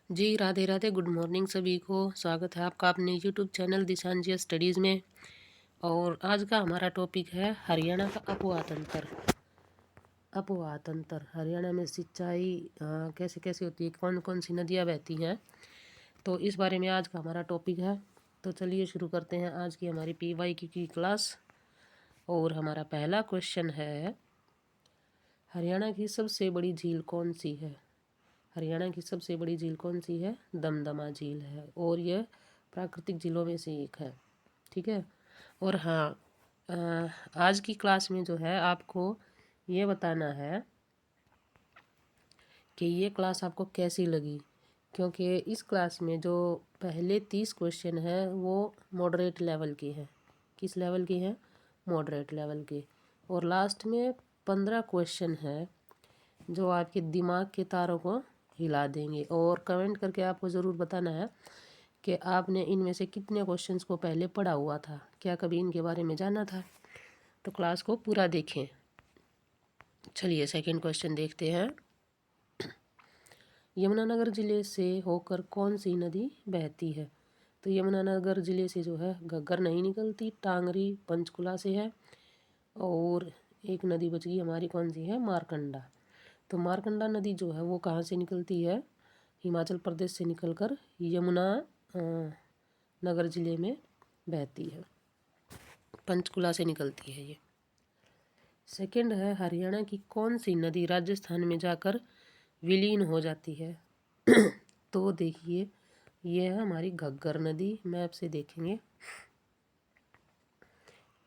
जी Radhe Radhe. Good morning सभी को। स्वागत है आपका अपने यूट्यूब चैनल दिशांजिया स्टडीज़ में। और आज का हमारा टॉपिक है हरियाणा का अपवाद अंतर। अपवाद अंतर हरियाणा में सिंचाई कैसे कैसे होती है, कौन कौन सी नदियाँ बहती हैं, तो इस बारे में आज का हमारा टॉपिक है। तो चलिए शुरू करते हैं आज की हमारी PY की क्लास। और हमारा पहला क्वेश्चन है, हरियाणा की सबसे बड़ी झील कौन सी है। हरियाणा की सबसे बड़ी झील कौन सी है? दमदमा झील है, और यह प्राकृतिक झीलों में से एक है। ठीक है। और हाँ, आज की क्लास में जो है आपको ये बताना है कि ये क्लास आपको कैसी लगी, क्योंकि इस क्लास में जो पहले 30 क्वेश्चन हैं वो मॉडरेट लेवल के हैं। किस लेवल के हैं? मॉडरेट लेवल के। और लास्ट में 15 क्वेश्चन हैं जो आपके दिमाग के तारों को हिला देंगे। और कमेंट करके आपको ज़रूर बताना है कि आपने इनमें से कितने क्वेश्चंस को पहले पढ़ा हुआ था, क्या कभी इनके बारे में जाना था। तो क्लास को पूरा देखें। चलिए सेकंड क्वेश्चन देखते हैं। यमुनानगर ज़िले से होकर कौन सी नदी बहती है? तो यमुनानगर ज़िले से जो है घग्गर नहीं निकलती, टांगरी पंचकुला से है। और एक नदी बच गई हमारी, कौन सी है? मारकंडा। तो मारकंडा नदी जो है वो कहाँ से निकलती है? हिमाचल प्रदेश से निकलकर यमुना नगर ज़िले में बहती है, पंचकुला से निकलती है ये। सेकंड है, हरियाणा की कौन सी नदी राजस्थान में जाकर विलीन हो जाती है? तो देखिए, ये है हमारी घग्गर नदी। मैप से देखेंगे,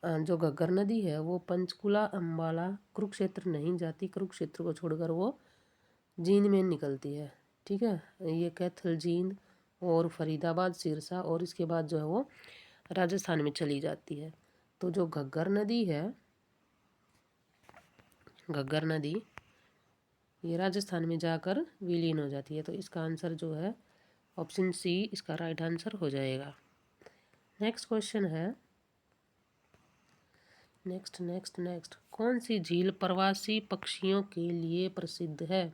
जो घग्गर नदी है वो पंचकुला, अम्बाला, कुरुक्षेत्र नहीं जाती। कुरुक्षेत्र को छोड़कर वो जींद में निकलती है। ठीक है, ये कैथल, जींद और फरीदाबाद, सिरसा, और इसके बाद जो है वो राजस्थान में चली जाती है। तो जो घग्गर नदी है, घग्गर नदी ये राजस्थान में जाकर विलीन हो जाती है। तो इसका आंसर जो है ऑप्शन सी इसका राइट आंसर हो जाएगा। नेक्स्ट क्वेश्चन है, नेक्स्ट कौन सी झील प्रवासी पक्षियों के लिए प्रसिद्ध है?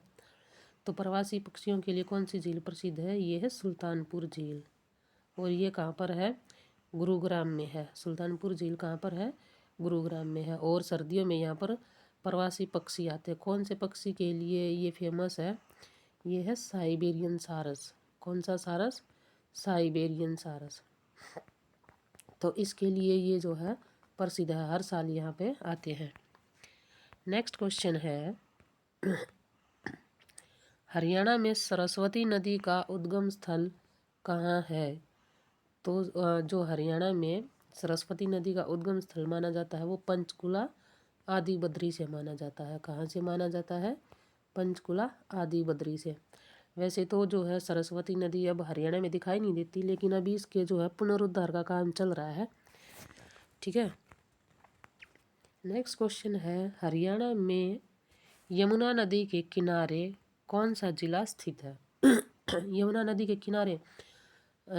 तो प्रवासी पक्षियों के लिए कौन सी झील प्रसिद्ध है? ये है सुल्तानपुर झील। और ये कहाँ पर है? गुरुग्राम में है। सुल्तानपुर झील कहाँ पर है? गुरुग्राम में है। और सर्दियों में यहाँ पर प्रवासी पक्षी आते हैं। कौन से पक्षी के लिए ये फेमस है? ये है साइबेरियन सारस। कौन सा सारस? साइबेरियन सारस। तो इसके लिए ये जो है प्रसिद्ध है, हर साल यहाँ पे आते हैं। नेक्स्ट क्वेश्चन है, हरियाणा में सरस्वती नदी का उद्गम स्थल कहाँ है? तो जो हरियाणा में सरस्वती नदी का उद्गम स्थल माना जाता है वो पंचकुला आदि बद्री से माना जाता है। कहाँ से माना जाता है? पंचकुला आदि बद्री से। वैसे तो जो है सरस्वती नदी अब हरियाणा में दिखाई नहीं देती, लेकिन अभी इसके जो है पुनरुद्धार का काम चल रहा है। ठीक है। नेक्स्ट क्वेश्चन है, हरियाणा में यमुना नदी के किनारे कौन सा जिला स्थित है? यमुना नदी के किनारे,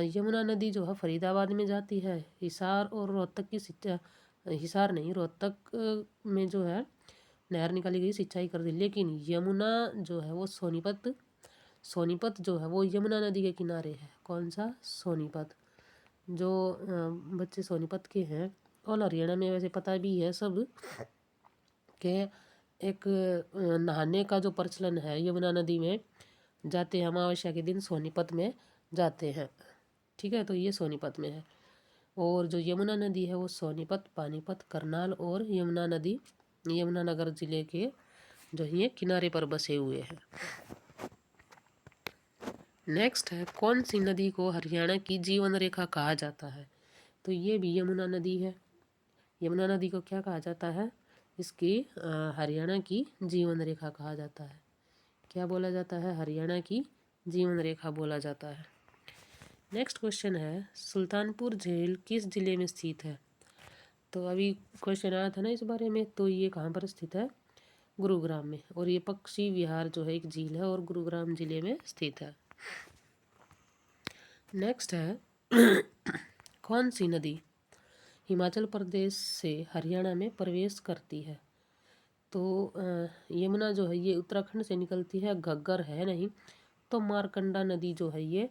यमुना नदी जो है फरीदाबाद में जाती है। हिसार और रोहतक की सिंचाई, हिसार नहीं, रोहतक में जो है नहर निकाली गई, सिंचाई कर दी। लेकिन यमुना जो है वो सोनीपत, सोनीपत जो है वो यमुना नदी के किनारे है। कौन सा? सोनीपत। जो बच्चे सोनीपत के हैं, और हरियाणा में वैसे पता भी है सब कि एक नहाने का जो प्रचलन है, यमुना नदी में जाते हैं अमावस्या के दिन, सोनीपत में जाते हैं। ठीक है, तो ये सोनीपत में है। और जो यमुना नदी है वो सोनीपत, पानीपत, करनाल और यमुना नदी यमुनानगर ज़िले के जो ये किनारे पर बसे हुए हैं। नेक्स्ट है, कौन सी नदी को हरियाणा की जीवन रेखा कहा जाता है? तो ये भी यमुना नदी है। यमुना नदी को क्या कहा जाता है? इसकी हरियाणा की जीवन रेखा कहा जाता है। क्या बोला जाता है? हरियाणा की जीवन रेखा बोला जाता है। नेक्स्ट क्वेश्चन है, सुल्तानपुर झील किस जिले में स्थित है? तो अभी क्वेश्चन आया था ना इस बारे में, तो ये कहाँ पर स्थित है? गुरुग्राम में। और ये पक्षी विहार जो है एक झील है और गुरुग्राम जिले में स्थित है। नेक्स्ट है, कौन सी नदी हिमाचल प्रदेश से हरियाणा में प्रवेश करती है? तो यमुना जो है ये उत्तराखंड से निकलती है, घग्गर है नहीं, तो मारकंडा नदी जो है ये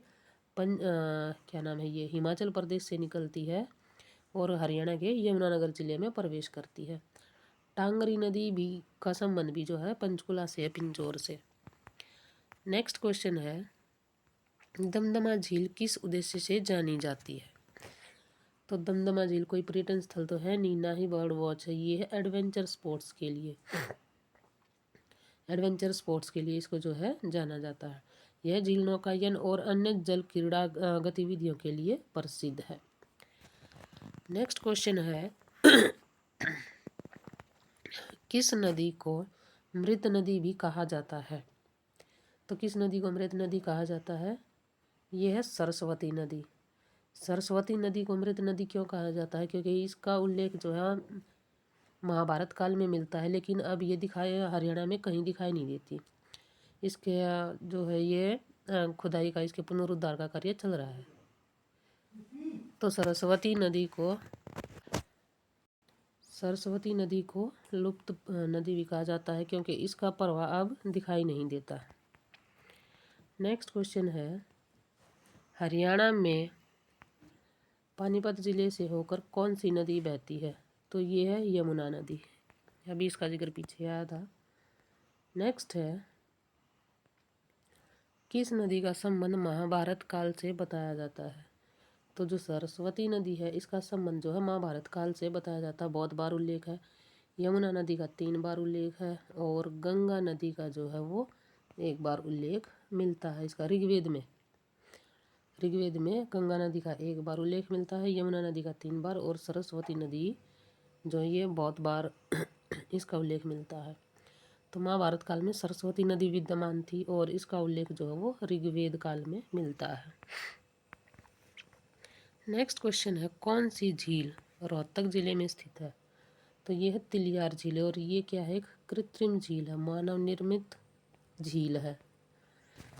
क्या नाम है, ये हिमाचल प्रदेश से निकलती है और हरियाणा के यमुनानगर जिले में प्रवेश करती है। टांगरी नदी भी का संबंध भी जो है पंचकुला से है, पिंजौर से। नेक्स्ट क्वेश्चन है, दमदमा झील किस उद्देश्य से जानी जाती है? तो दमदमा झील कोई पर्यटन स्थल तो है नहीं, ना ही बर्ड वॉच है, ये है एडवेंचर स्पोर्ट्स के लिए। एडवेंचर स्पोर्ट्स के लिए इसको जो है जाना जाता है। यह झील नौकायन और अन्य जल क्रीड़ा गतिविधियों के लिए प्रसिद्ध है। नेक्स्ट क्वेश्चन है, किस नदी को मृत नदी भी कहा जाता है? तो किस नदी को मृत नदी कहा जाता है? यह है सरस्वती नदी। सरस्वती नदी को मृत नदी क्यों कहा जाता है? क्योंकि इसका उल्लेख जो है महाभारत काल में मिलता है, लेकिन अब ये हरियाणा में कहीं दिखाई नहीं देती। इसके जो है ये खुदाई का, इसके पुनरुद्धार का कार्य चल रहा है। तो सरस्वती नदी को लुप्त नदी भी कहा जाता है, क्योंकि इसका प्रवाह अब दिखाई नहीं देता। नेक्स्ट क्वेश्चन है, हरियाणा में पानीपत जिले से होकर कौन सी नदी बहती है? तो ये है यमुना नदी। अभी इसका जिक्र पीछे आया था। नेक्स्ट है, किस नदी का संबंध महाभारत काल से बताया जाता है? तो जो सरस्वती नदी है इसका संबंध जो है महाभारत काल से बताया जाता है, बहुत बार उल्लेख है। यमुना नदी का 3 बार उल्लेख है और गंगा नदी का जो है वो 1 बार उल्लेख मिलता है इसका ऋग्वेद में गंगा नदी का 1 बार उल्लेख मिलता है, यमुना नदी का 3 बार और सरस्वती नदी जो है ये बहुत बार इसका उल्लेख मिलता है। तो महाभारत काल में सरस्वती नदी विद्यमान थी और इसका उल्लेख जो है वो ऋग्वेद काल में मिलता है। नेक्स्ट क्वेश्चन है, कौन सी झील रोहतक जिले में स्थित है? तो ये है तिलियार झील और ये क्या है, एक कृत्रिम झील है, मानव निर्मित झील है।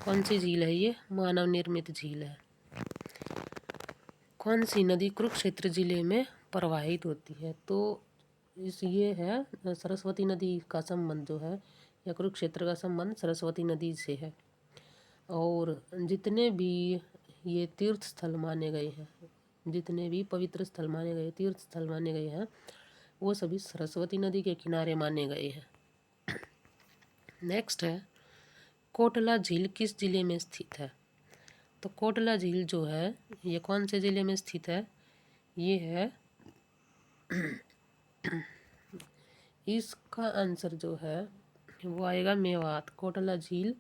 कौन सी झील है ये? मानव निर्मित झील है। कौन सी नदी कुरुक्षेत्र जिले में प्रवाहित होती है? तो ये है सरस्वती नदी का संबंध जो है, या कुरुक्षेत्र का संबंध सरस्वती नदी से है। और जितने भी ये तीर्थ स्थल माने गए हैं, जितने भी पवित्र स्थल माने गए, तीर्थ स्थल माने गए हैं, वो सभी सरस्वती नदी के किनारे माने गए हैं। नेक्स्ट है, कोटला झील किस जिले में स्थित है? तो कोटला झील जो है ये कौन से जिले में स्थित है? ये है इसका आंसर जो है वो आएगा मेवात। कोटला झील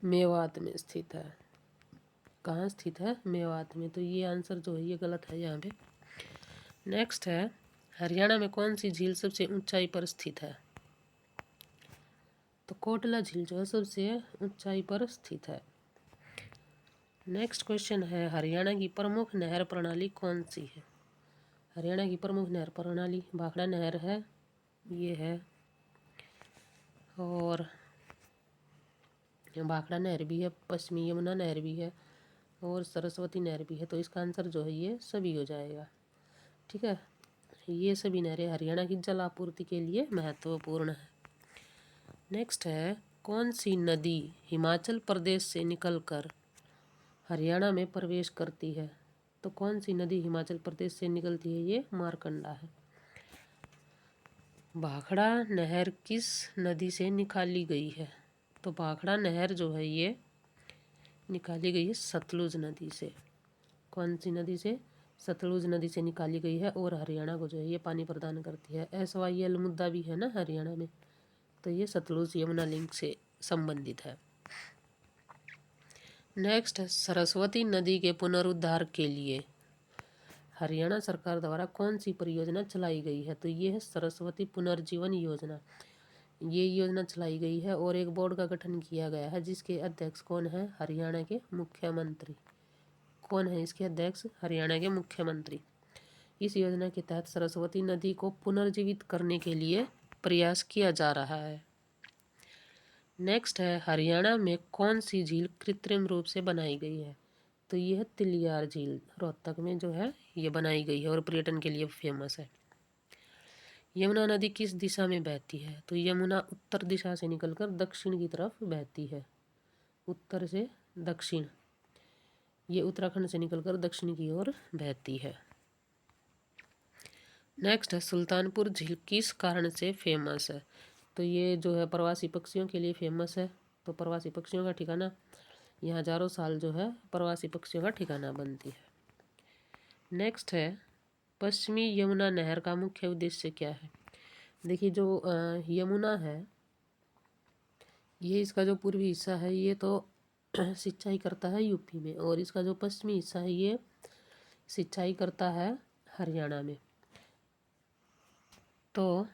मेवात में स्थित है। कहाँ स्थित है? मेवात में। तो ये आंसर जो है ये गलत है यहाँ पे। नेक्स्ट है, हरियाणा में कौन सी झील सबसे ऊंचाई पर स्थित है? तो कोटला झील जो है सबसे ऊंचाई पर स्थित है। नेक्स्ट क्वेश्चन है, हरियाणा की प्रमुख नहर प्रणाली कौन सी है? हरियाणा की प्रमुख नहर प्रणाली भाखड़ा नहर है, ये है, और भाखड़ा नहर भी है, पश्चिमी यमुना नहर भी है और सरस्वती नहर भी है। तो इसका आंसर जो है ये सभी हो जाएगा। ठीक है, ये सभी नहरें हरियाणा की जल आपूर्ति के लिए महत्वपूर्ण है। नेक्स्ट है, कौन सी नदी हिमाचल प्रदेश से निकलकर हरियाणा में प्रवेश करती है? तो कौन सी नदी हिमाचल प्रदेश से निकलती है? ये मारकंडा है। भाखड़ा नहर किस नदी से निकाली गई है? तो भाखड़ा नहर जो है ये निकाली गई है सतलुज नदी से। कौन सी नदी से? सतलुज नदी से निकाली गई है और हरियाणा को जो है ये पानी प्रदान करती है। SYL मुद्दा भी है ना हरियाणा में, तो ये सतलुज यमुना लिंक से संबंधित है। नेक्स्ट है, सरस्वती नदी के पुनरुद्धार के लिए हरियाणा सरकार द्वारा कौन सी परियोजना चलाई गई है? तो ये है सरस्वती पुनर्जीवन योजना। ये योजना चलाई गई है और एक बोर्ड का गठन किया गया है जिसके अध्यक्ष कौन है? हरियाणा के मुख्यमंत्री। कौन है इसके अध्यक्ष? हरियाणा के मुख्यमंत्री। इस योजना के तहत सरस्वती नदी को पुनर्जीवित करने के लिए प्रयास किया जा रहा है। नेक्स्ट है, हरियाणा में कौन सी झील कृत्रिम रूप से बनाई गई है? तो ये है तिलियार झील, रोहतक में जो है ये बनाई गई है और पर्यटन के लिए फेमस है। यमुना नदी किस दिशा में बहती है? तो यमुना उत्तर दिशा से निकलकर दक्षिण की तरफ बहती है। उत्तर से दक्षिण, ये उत्तराखंड से निकलकर दक्षिण की ओर बहती है। नेक्स्ट है सुल्तानपुर झील किस कारण से फेमस है? तो ये जो है प्रवासी पक्षियों के लिए फेमस है। तो प्रवासी पक्षियों का ठिकाना, यहाँ हजारों साल जो है प्रवासी पक्षियों का ठिकाना बनती है। नेक्स्ट है पश्चिमी यमुना नहर का मुख्य उद्देश्य क्या है? देखिए जो यमुना है, ये इसका जो पूर्वी हिस्सा है ये तो सिंचाई करता है यूपी में, और इसका जो पश्चिमी हिस्सा है ये सिंचाई करता है हरियाणा में। तो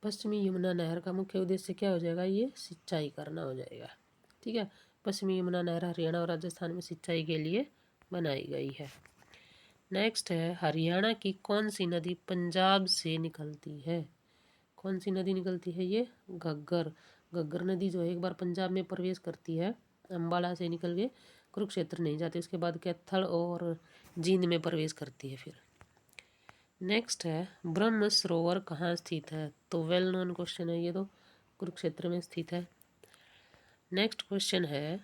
पश्चिमी यमुना नहर का मुख्य उद्देश्य क्या हो जाएगा? ये सिंचाई करना हो जाएगा। ठीक है, पश्चिमी यमुना नहर हरियाणा और राजस्थान में सिंचाई के लिए बनाई गई है। नेक्स्ट है हरियाणा की कौन सी नदी पंजाब से निकलती है? कौन सी नदी निकलती है? ये घग्गर। घग्गर नदी जो है एक बार पंजाब में प्रवेश करती है, अम्बाला से निकल के कुरुक्षेत्र नहीं जाती, उसके बाद कैथल और जींद में प्रवेश करती है फिर। नेक्स्ट है ब्रह्म सरोवर कहाँ स्थित है? तो वेल नोन क्वेश्चन है ये, तो कुरुक्षेत्र में स्थित है। नेक्स्ट क्वेश्चन है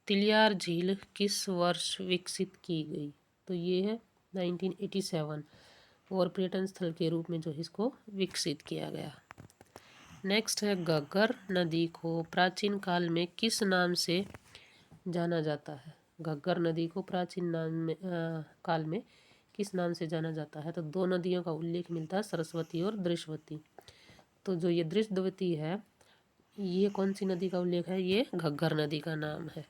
तिलियार झील किस वर्ष विकसित की गई? तो ये है 1987, और पर्यटन स्थल के रूप में जो इसको विकसित किया गया। नेक्स्ट है घग्गर नदी को प्राचीन काल में किस नाम से जाना जाता है? घग्गर नदी को प्राचीन काल में किस नाम से जाना जाता है? तो दो नदियों का उल्लेख मिलता है, सरस्वती और दृश्यवती। तो जो ये दृश्यवती है, ये कौन सी नदी का उल्लेख है? ये घग्गर नदी का नाम है,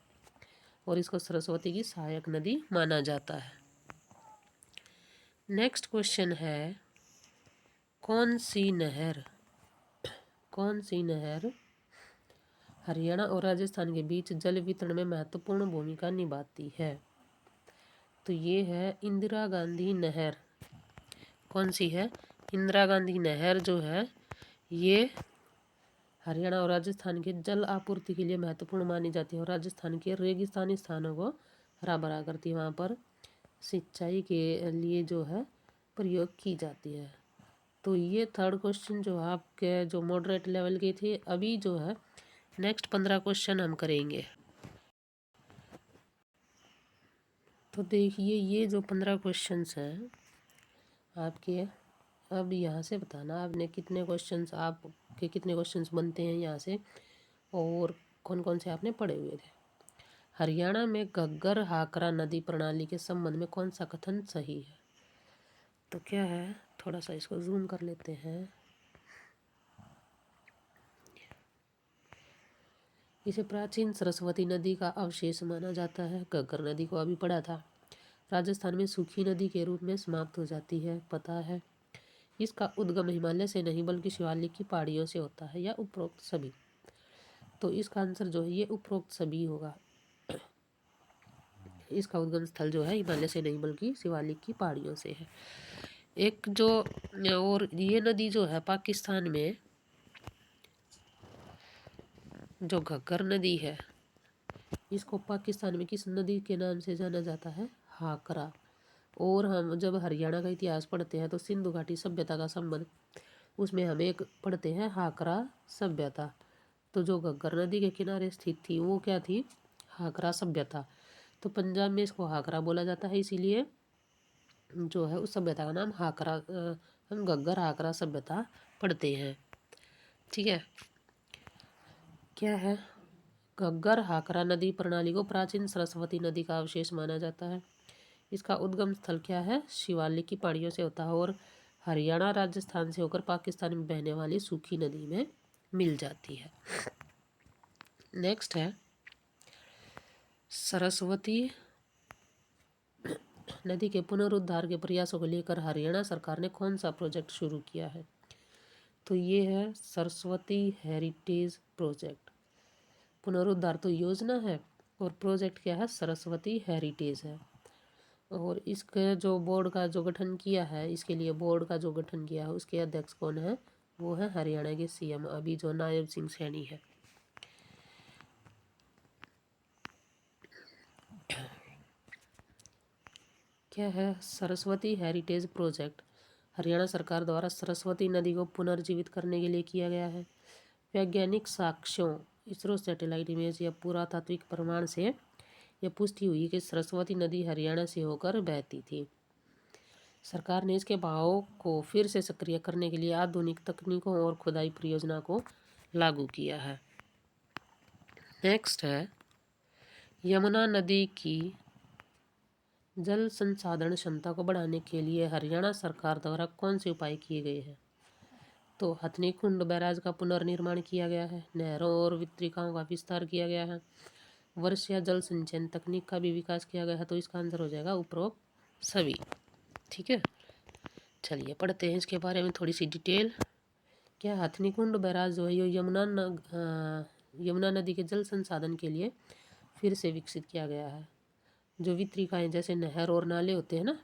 और इसको सरस्वती की सहायक नदी माना जाता है। नेक्स्ट क्वेश्चन है कौन सी नहर हरियाणा और राजस्थान के बीच जल वितरण में महत्वपूर्ण भूमिका निभाती है? तो ये है इंदिरा गांधी नहर। कौन सी है? इंदिरा गांधी नहर जो है ये हरियाणा और राजस्थान के जल आपूर्ति के लिए महत्वपूर्ण मानी जाती है, और राजस्थान के रेगिस्तानी स्थानों को हरा भरा करती है, वहाँ पर सिंचाई के लिए जो है प्रयोग की जाती है। तो ये थर्ड क्वेश्चन जो आपके जो मॉडरेट लेवल के थे, अभी जो है नेक्स्ट 15 क्वेश्चन हम करेंगे। तो देखिए ये जो 15 क्वेश्चंस हैं आपके, अब यहाँ से बताना आपने कितने क्वेश्चंस, आपके कितने क्वेश्चंस बनते हैं यहाँ से, और कौन कौन से आपने पढ़े हुए थे। हरियाणा में घग्गर हाकरा नदी प्रणाली के संबंध में कौन सा कथन सही है? तो क्या है, थोड़ा सा इसको जूम कर लेते हैं। इसे प्राचीन सरस्वती नदी का अवशेष माना जाता है। घग्गर नदी को अभी पढ़ा था, राजस्थान में सूखी नदी के रूप में समाप्त हो जाती है, पता है। इसका उद्गम हिमालय से नहीं बल्कि शिवालिक की पहाड़ियों से होता है, या उपरोक्त सभी। तो इसका आंसर जो है ये उपरोक्त सभी होगा। इसका उद्गम स्थल जो है हिमालय से नहीं बल्कि शिवालिक की पहाड़ियों से है। एक जो और ये नदी जो है पाकिस्तान में, जो घग्गर नदी है, इसको पाकिस्तान में किस नदी के नाम से जाना जाता है? हाकरा। और हम जब हरियाणा का इतिहास पढ़ते हैं तो सिंधु घाटी सभ्यता का संबंध, उसमें हम एक पढ़ते हैं हाकरा सभ्यता। तो जो घग्गर नदी के किनारे स्थित थी वो क्या थी? हाकरा सभ्यता। तो पंजाब में इसको हाकरा बोला जाता है, इसीलिए जो है उस सभ्यता का नाम हाकरा, हम घग्गर हाकरा सभ्यता पढ़ते हैं। ठीक है, क्या है? घग्गर हाकरा नदी प्रणाली को प्राचीन सरस्वती नदी का अवशेष माना जाता है। इसका उद्गम स्थल क्या है? शिवालिक की पहाड़ियों से होता है, और हरियाणा राजस्थान से होकर पाकिस्तान में बहने वाली सूखी नदी में मिल जाती है। नेक्स्ट है सरस्वती नदी के पुनरुद्धार के प्रयासों को लेकर हरियाणा सरकार ने कौन सा प्रोजेक्ट शुरू किया है? तो ये है सरस्वती हेरिटेज प्रोजेक्ट। पुनरुद्धार तो योजना है, और प्रोजेक्ट क्या है? सरस्वती हेरिटेज है। और इसके जो बोर्ड का जो गठन किया है, इसके लिए बोर्ड का जो गठन किया है उसके अध्यक्ष कौन है? वो है हरियाणा के सीएम अभी जो नायब सिंह सैनी है। क्या है? सरस्वती हेरिटेज प्रोजेक्ट हरियाणा सरकार द्वारा सरस्वती नदी को पुनर्जीवित करने के लिए किया गया है। वैज्ञानिक साक्ष्यों इसरो सैटेलाइट इमेज या पुरातात्विक प्रमाण से यह पुष्टि हुई कि सरस्वती नदी हरियाणा से होकर बहती थी। सरकार ने इसके बहाव को फिर से सक्रिय करने के लिए आधुनिक तकनीकों और खुदाई परियोजना को लागू किया है। नेक्स्ट है, यमुना नदी की जल संसाधन क्षमता को बढ़ाने के लिए हरियाणा सरकार द्वारा कौन से उपाय किए गए हैं? तो हथनीकुंड बैराज का पुनर्निर्माण किया गया है, नहरों और वितरिकाओं का विस्तार किया गया है, वर्षा जल संचयन तकनीक का भी विकास किया गया है। तो इसका आंसर हो जाएगा उपरोक्त सभी। ठीक है, चलिए पढ़ते हैं इसके बारे में थोड़ी सी डिटेल। क्या हथनीकुंड बैराज जो है ये यमुना नदी के जल संसाधन के लिए फिर से विकसित किया गया है। जो वितरिकाएं जैसे नहर और नाले होते हैं ना,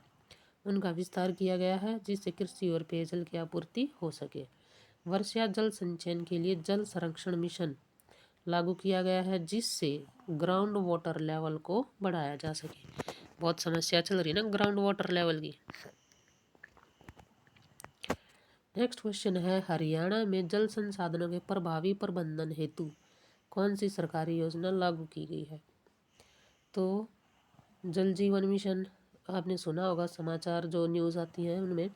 उनका विस्तार किया गया है जिससे कृषि और पेयजल की आपूर्ति हो सके। वर्षा जल संचयन के लिए जल संरक्षण मिशन लागू किया गया है जिससे ग्राउंड वाटर लेवल को बढ़ाया जा सके। बहुत समस्या चल रही है ना ग्राउंड वाटर लेवल की। नेक्स्ट क्वेश्चन है, हरियाणा में जल संसाधनों के प्रभावी प्रबंधन हेतु कौन सी सरकारी योजना लागू की गई है? तो जल जीवन मिशन, आपने सुना होगा समाचार जो न्यूज़ आती हैं उनमें,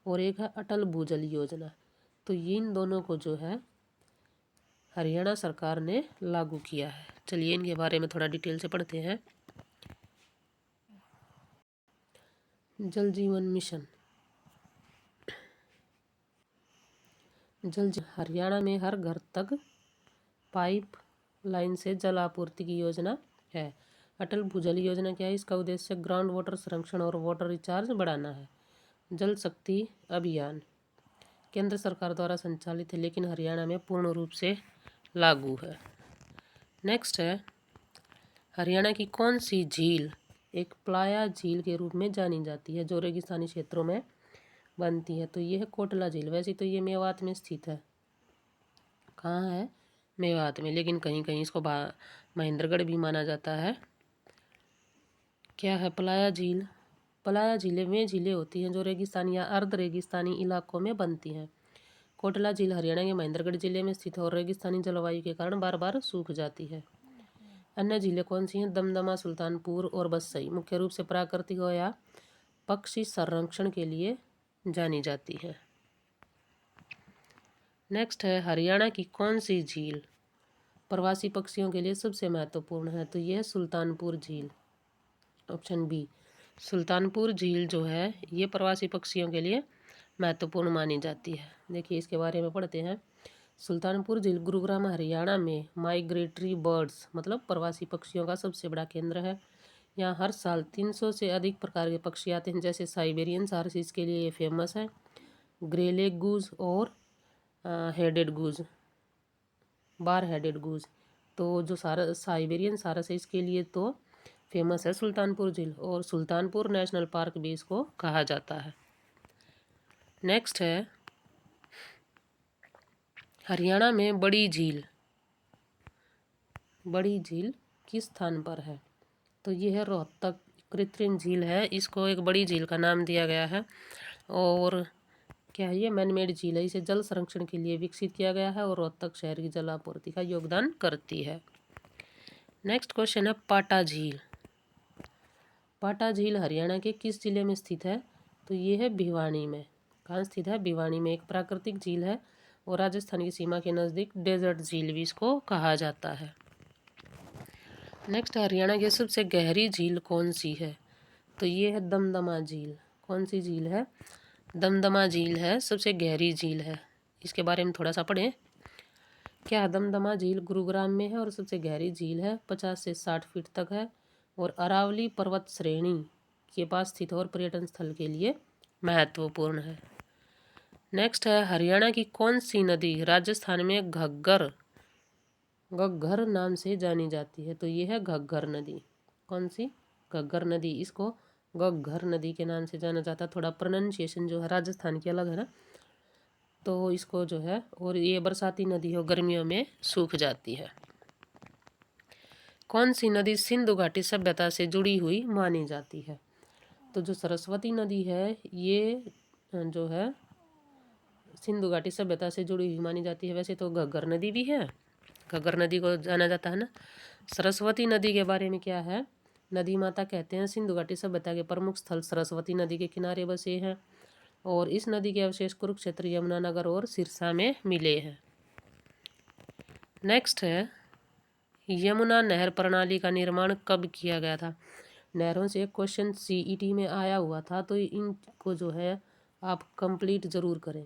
और एक है अटल भूजल योजना। तो इन दोनों को जो है हरियाणा सरकार ने लागू किया है। चलिए इनके बारे में थोड़ा डिटेल से पढ़ते हैं। जल जीवन मिशन, हरियाणा में हर घर तक पाइप लाइन से जल आपूर्ति की योजना है। अटल भूजल योजना क्या है? इसका उद्देश्य ग्राउंड वाटर संरक्षण और वाटर रिचार्ज बढ़ाना है। जल शक्ति अभियान केंद्र सरकार द्वारा संचालित है लेकिन हरियाणा में पूर्ण रूप से लागू है। नेक्स्ट है, हरियाणा की कौन सी झील एक प्लाया झील के रूप में जानी जाती है जो रेगिस्तानी क्षेत्रों में बनती है? तो ये है कोटला झील। वैसे तो ये मेवात में स्थित है। कहाँ है? मेवात में, लेकिन कहीं कहीं इसको महेंद्रगढ़ भी माना जाता है। क्या है प्लाया झील? प्लाया झीलें वे झीलें होती हैं जो रेगिस्तानी या अर्ध रेगिस्तानी इलाकों में बनती हैं। कोटला झील हरियाणा के महेंद्रगढ़ जिले में स्थित है और रेगिस्तानी जलवायु के कारण बार बार सूख जाती है। अन्य झीलें कौन सी हैं? दमदमा, सुल्तानपुर और बसई मुख्य रूप से प्राकृतिक या पक्षी संरक्षण के लिए जानी जाती है। नेक्स्ट है, हरियाणा की कौन सी झील प्रवासी पक्षियों के लिए सबसे महत्वपूर्ण है? तो यह है सुल्तानपुर झील, ऑप्शन बी। सुल्तानपुर झील जो है ये प्रवासी पक्षियों के लिए महत्वपूर्ण मानी जाती है। देखिए इसके बारे में पढ़ते हैं। सुल्तानपुर झील गुरुग्राम हरियाणा में माइग्रेटरी बर्ड्स मतलब प्रवासी पक्षियों का सबसे बड़ा केंद्र है। यहाँ हर साल 300 से अधिक प्रकार के पक्षी आते हैं, जैसे साइबेरियन सारसीस के लिए ये फेमस है, ग्रे लेग गूज और headed goose, bar headed goose. तो जो साइबेरियन सारसीस के लिए तो फेमस है सुल्तानपुर झील, और सुल्तानपुर नेशनल पार्क भी इसको कहा जाता है। नेक्स्ट है, हरियाणा में बड़ी झील किस स्थान पर है? तो ये है रोहतक कृत्रिम झील है, इसको एक बड़ी झील का नाम दिया गया है। और क्या है? ये मैनमेड झील है, इसे जल संरक्षण के लिए विकसित किया गया है और रोहतक शहर की जल आपूर्ति का योगदान करती है। नेक्स्ट क्वेश्चन है, पाटा झील। पाटा झील हरियाणा के किस जिले में स्थित है? तो ये है भिवानी में। कहाँ स्थित है? भिवानी में। एक प्राकृतिक झील है और राजस्थान की सीमा के नज़दीक डेजर्ट झील भी इसको कहा जाता है। नेक्स्ट, हरियाणा की सबसे गहरी झील कौन सी है? तो ये है दमदमा झील। कौन सी झील है? दमदमा झील है, सबसे गहरी झील है। इसके बारे में थोड़ा सा पढ़ें। क्या दमदमा झील गुरुग्राम में है और सबसे गहरी झील है, 50 से 60 फीट तक है और अरावली पर्वत श्रेणी के पास स्थित और पर्यटन स्थल के लिए महत्वपूर्ण है। नेक्स्ट है, हरियाणा की कौन सी नदी राजस्थान में घग्गर नाम से जानी जाती है? तो ये है घग्गर नदी। कौन सी? घग्गर नदी। इसको घग्गर नदी के नाम से जाना जाता है। थोड़ा प्रोनाउंसिएशन जो है राजस्थान की अलग है ना, तो इसको जो है, और ये बरसाती नदी हो, गर्मियों में सूख जाती है। कौन सी नदी सिंधु घाटी सभ्यता से जुड़ी हुई मानी जाती है? तो जो सरस्वती नदी है ये जो है सिंधु घाटी सभ्यता से जुड़ी हुई मानी जाती है। वैसे तो घग्गर नदी भी है घग्गर नदी को जाना जाता है ना। सरस्वती नदी के बारे में क्या है, नदी माता कहते हैं। सिंधु घाटी सभ्यता के प्रमुख स्थल सरस्वती नदी के किनारे बसे हैं और इस नदी के अवशेष कुरुक्षेत्र, यमुनानगर और सिरसा में मिले हैं। नेक्स्ट है, यमुना नहर प्रणाली का निर्माण कब किया गया था। नहरों से एक क्वेश्चन सीईटी में आया हुआ था, तो इनको जो है आप कंप्लीट ज़रूर करें।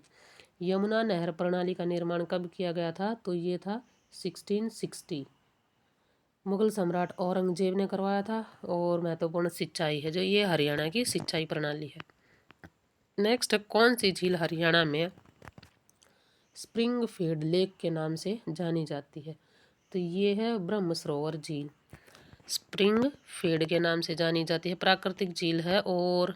यमुना नहर प्रणाली का निर्माण कब किया गया था, तो ये था 1660। मुगल सम्राट औरंगजेब ने करवाया था। और महत्वपूर्ण सिंचाई है जो ये हरियाणा की सिंचाई प्रणाली है। नेक्स्ट, कौन सी झील हरियाणा में स्प्रिंगफील्ड लेक के नाम से जानी जाती है, तो ये है ब्रह्म सरोवर झील। स्प्रिंगफील्ड के नाम से जानी जाती है। प्राकृतिक झील है और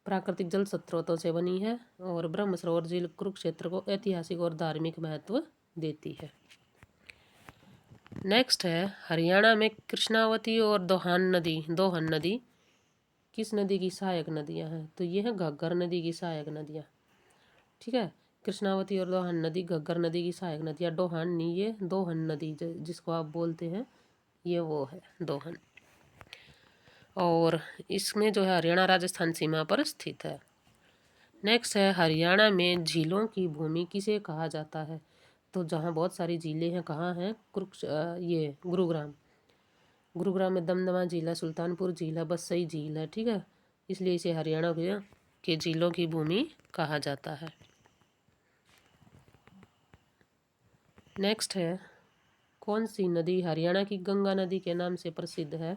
प्राकृतिक जल स्रोतों से बनी है और ब्रह्म सरोवर झील कुरुक्षेत्र को ऐतिहासिक और धार्मिक महत्व देती है। नेक्स्ट है, हरियाणा में कृष्णावती और दोहन नदी किस नदी की सहायक नदियां हैं, तो ये है घग्गर नदी की सहायक नदियां। ठीक है, कृष्णावती और दोहन नदी घग्गर नदी की सहायक नदियां। दोहन नहीं, ये दोहन नदी जिसको आप बोलते हैं, ये वो है दोहन। और इसमें जो है हरियाणा राजस्थान सीमा पर स्थित है। नेक्स्ट है, हरियाणा में झीलों की भूमि किसे कहा जाता है, तो जहाँ बहुत सारी झीलें हैं, कहाँ हैं, ये गुरुग्राम में दमदमा झील है, सुल्तानपुर झील है, बसई झील है। ठीक है, इसलिए इसे हरियाणा के झीलों की भूमि कहा जाता है। नेक्स्ट है, कौन सी नदी हरियाणा की गंगा नदी के नाम से प्रसिद्ध है।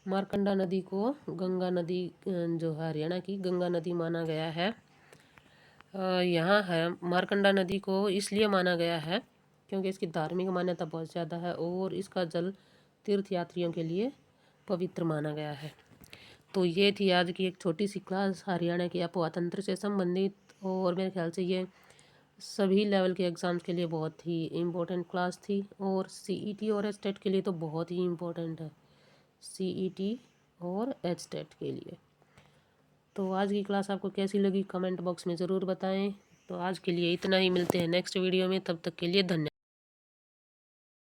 मारकंडा नदी को गंगा नदी जो है हरियाणा की गंगा नदी माना गया है। यहाँ है मारकंडा नदी को इसलिए माना गया है क्योंकि इसकी धार्मिक मान्यता बहुत ज़्यादा है और इसका जल तीर्थ यात्रियों के लिए पवित्र माना गया है। तो ये थी आज की एक छोटी सी क्लास हरियाणा के अफवाह तंत्र से संबंधित, और मेरे ख्याल से ये सभी लेवल के एग्ज़ाम्स के लिए बहुत ही इम्पोर्टेंट क्लास थी और सीईटी और एचटेट के लिए तो बहुत ही इम्पोर्टेंट है, सीईटी और एचटेट के लिए। तो आज की क्लास आपको कैसी लगी कमेंट बॉक्स में ज़रूर बताएं। तो आज के लिए इतना ही, मिलते हैं नेक्स्ट वीडियो में, तब तक के लिए धन्यवाद।